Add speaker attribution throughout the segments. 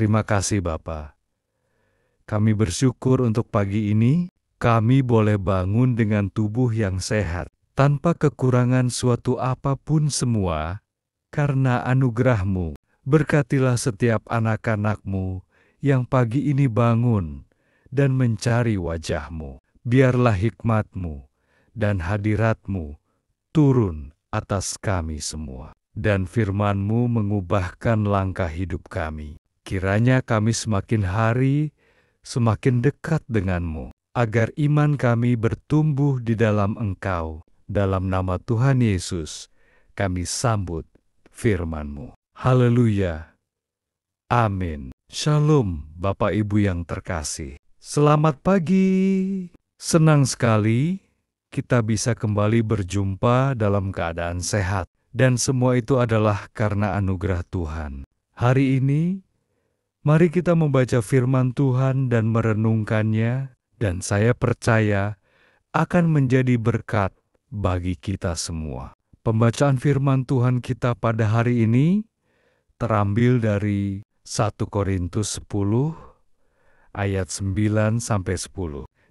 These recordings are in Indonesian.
Speaker 1: Terima kasih Bapa. Kami bersyukur untuk pagi ini, kami boleh bangun dengan tubuh yang sehat, tanpa kekurangan suatu apapun semua, karena anugerah-Mu. Berkatilah setiap anak-anak-Mu yang pagi ini bangun dan mencari wajah-Mu. Biarlah hikmat-Mu dan hadirat-Mu turun atas kami semua. Dan firman-Mu mengubahkan langkah hidup kami. Kiranya kami semakin hari semakin dekat denganmu, agar iman kami bertumbuh di dalam Engkau. Dalam nama Tuhan Yesus, kami sambut firman-Mu. Haleluya. Amin. Shalom, Bapak Ibu yang terkasih. Selamat pagi. Senang sekali kita bisa kembali berjumpa dalam keadaan sehat. Dan semua itu adalah karena anugerah Tuhan. Hari ini, mari kita membaca firman Tuhan dan merenungkannya, dan saya percaya akan menjadi berkat bagi kita semua. Pembacaan firman Tuhan kita pada hari ini terambil dari 1 Korintus 10 ayat 9-10.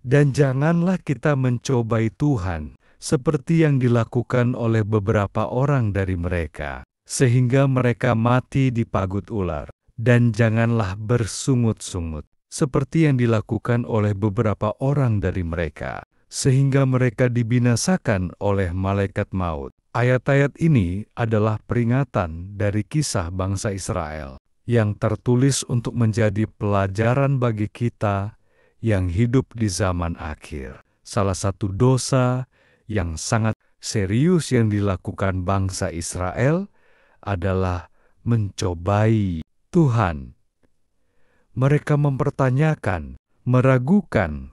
Speaker 1: Dan janganlah kita mencobai Tuhan seperti yang dilakukan oleh beberapa orang dari mereka, sehingga mereka mati dipagut ular. Dan janganlah bersungut-sungut, seperti yang dilakukan oleh beberapa orang dari mereka, sehingga mereka dibinasakan oleh malaikat maut. Ayat-ayat ini adalah peringatan dari kisah bangsa Israel, yang tertulis untuk menjadi pelajaran bagi kita yang hidup di zaman akhir. Salah satu dosa yang sangat serius yang dilakukan bangsa Israel adalah mencobai Tuhan. Mereka mempertanyakan, meragukan,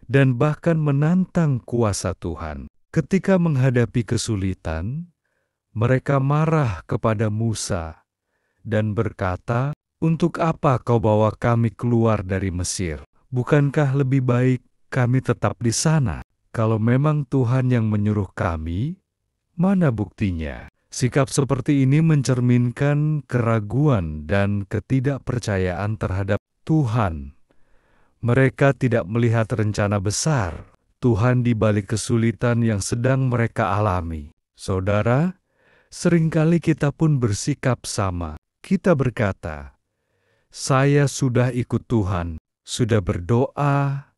Speaker 1: dan bahkan menantang kuasa Tuhan. Ketika menghadapi kesulitan, mereka marah kepada Musa dan berkata, "Untuk apa kau bawa kami keluar dari Mesir? Bukankah lebih baik kami tetap di sana? Kalau memang Tuhan yang menyuruh kami, mana buktinya?" Sikap seperti ini mencerminkan keraguan dan ketidakpercayaan terhadap Tuhan. Mereka tidak melihat rencana besar Tuhan di balik kesulitan yang sedang mereka alami. Saudara, seringkali kita pun bersikap sama. Kita berkata, "Saya sudah ikut Tuhan, sudah berdoa,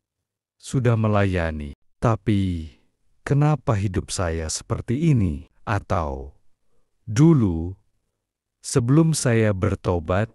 Speaker 1: sudah melayani, tapi kenapa hidup saya seperti ini?" Atau, "Dulu, sebelum saya bertobat,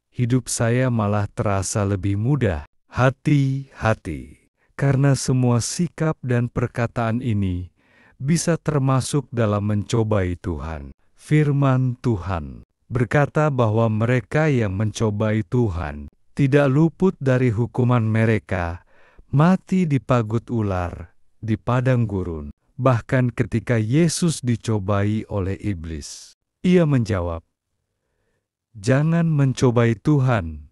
Speaker 1: hidup saya malah terasa lebih mudah." Hati-hati, karena semua sikap dan perkataan ini bisa termasuk dalam mencobai Tuhan. Firman Tuhan berkata bahwa mereka yang mencobai Tuhan tidak luput dari hukuman mereka, mati dipagut ular di padang gurun. Bahkan ketika Yesus dicobai oleh iblis, Ia menjawab, "Jangan mencobai Tuhan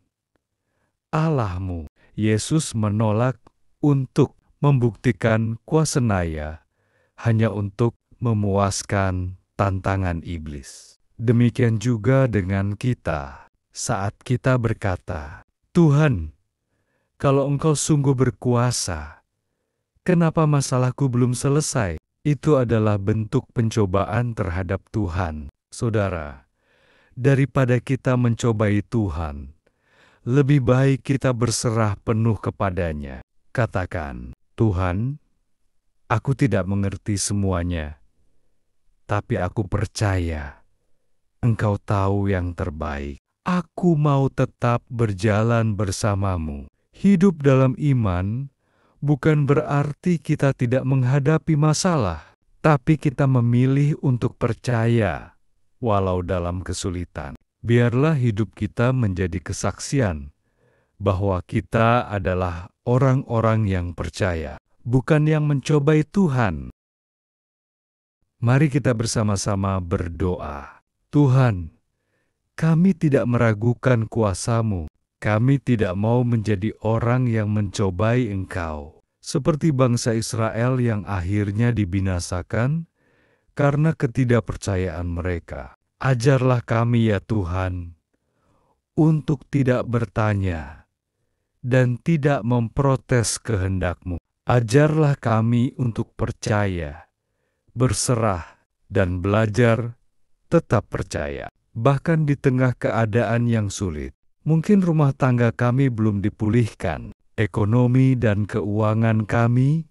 Speaker 1: Allahmu." Yesus menolak untuk membuktikan kuasenaya hanya untuk memuaskan tantangan iblis. Demikian juga dengan kita saat kita berkata, "Tuhan, kalau Engkau sungguh berkuasa, kenapa masalahku belum selesai?" Itu adalah bentuk pencobaan terhadap Tuhan. Saudara, daripada kita mencobai Tuhan, lebih baik kita berserah penuh kepadanya. Katakan, "Tuhan, aku tidak mengerti semuanya, tapi aku percaya Engkau tahu yang terbaik. Aku mau tetap berjalan bersamamu." Hidup dalam iman bukan berarti kita tidak menghadapi masalah, tapi kita memilih untuk percaya walau dalam kesulitan. Biarlah hidup kita menjadi kesaksian bahwa kita adalah orang-orang yang percaya, bukan yang mencobai Tuhan. Mari kita bersama-sama berdoa. Tuhan, kami tidak meragukan kuasa-Mu. Kami tidak mau menjadi orang yang mencobai Engkau, seperti bangsa Israel yang akhirnya dibinasakan karena ketidakpercayaan mereka. Ajarlah kami ya Tuhan, untuk tidak bertanya dan tidak memprotes kehendak-Mu. Ajarlah kami untuk percaya, berserah, dan belajar tetap percaya. Bahkan di tengah keadaan yang sulit, mungkin rumah tangga kami belum dipulihkan, ekonomi dan keuangan kami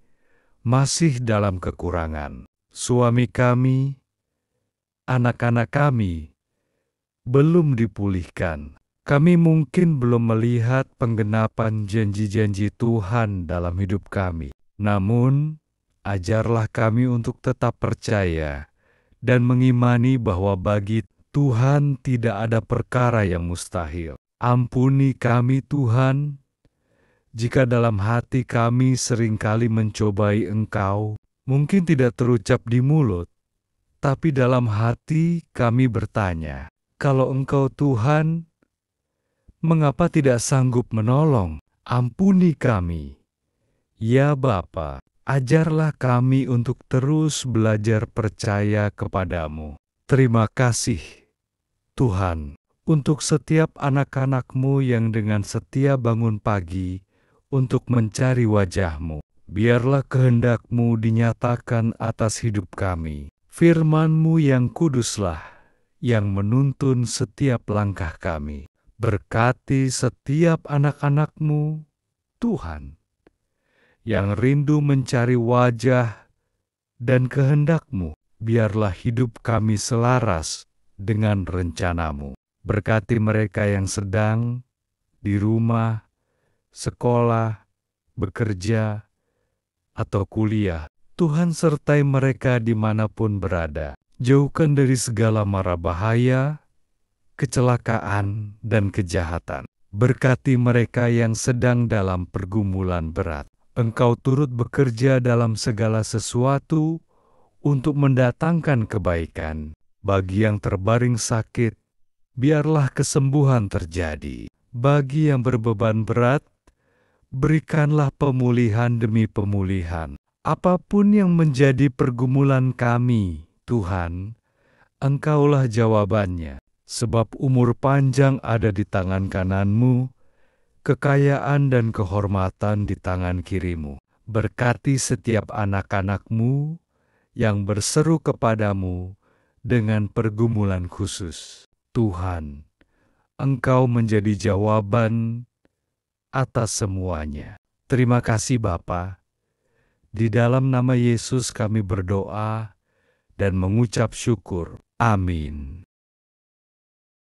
Speaker 1: masih dalam kekurangan. Suami kami, anak-anak kami belum dipulihkan. Kami mungkin belum melihat penggenapan janji-janji Tuhan dalam hidup kami. Namun, ajarlah kami untuk tetap percaya dan mengimani bahwa bagi Tuhan tidak ada perkara yang mustahil. Ampuni kami Tuhan, jika dalam hati kami seringkali mencobai Engkau, mungkin tidak terucap di mulut, tapi dalam hati kami bertanya, kalau Engkau Tuhan, mengapa tidak sanggup menolong? Ampuni kami. Ya Bapa, ajarlah kami untuk terus belajar percaya kepadamu. Terima kasih, Tuhan, untuk setiap anak-anak-Mu yang dengan setia bangun pagi untuk mencari wajah-Mu. Biarlah kehendak-Mu dinyatakan atas hidup kami. Firman-Mu yang kuduslah, yang menuntun setiap langkah kami. Berkati setiap anak-anak-Mu, Tuhan, yang rindu mencari wajah dan kehendak-Mu. Biarlah hidup kami selaras dengan rencana-Mu. Berkati mereka yang sedang di rumah, sekolah, bekerja, atau kuliah. Tuhan sertai mereka dimanapun berada. Jauhkan dari segala mara bahaya, kecelakaan, dan kejahatan. Berkati mereka yang sedang dalam pergumulan berat. Engkau turut bekerja dalam segala sesuatu untuk mendatangkan kebaikan. Bagi yang terbaring sakit, biarlah kesembuhan terjadi. Bagi yang berbeban berat, berikanlah pemulihan demi pemulihan. Apapun yang menjadi pergumulan kami, Tuhan, Engkaulah jawabannya. Sebab umur panjang ada di tangan kanan-Mu, kekayaan dan kehormatan di tangan kiri-Mu. Berkati setiap anak-anak-Mu yang berseru kepadamu dengan pergumulan khusus. Tuhan, Engkau menjadi jawaban atas semuanya. Terima kasih Bapa. Di dalam nama Yesus kami berdoa dan mengucap syukur. Amin.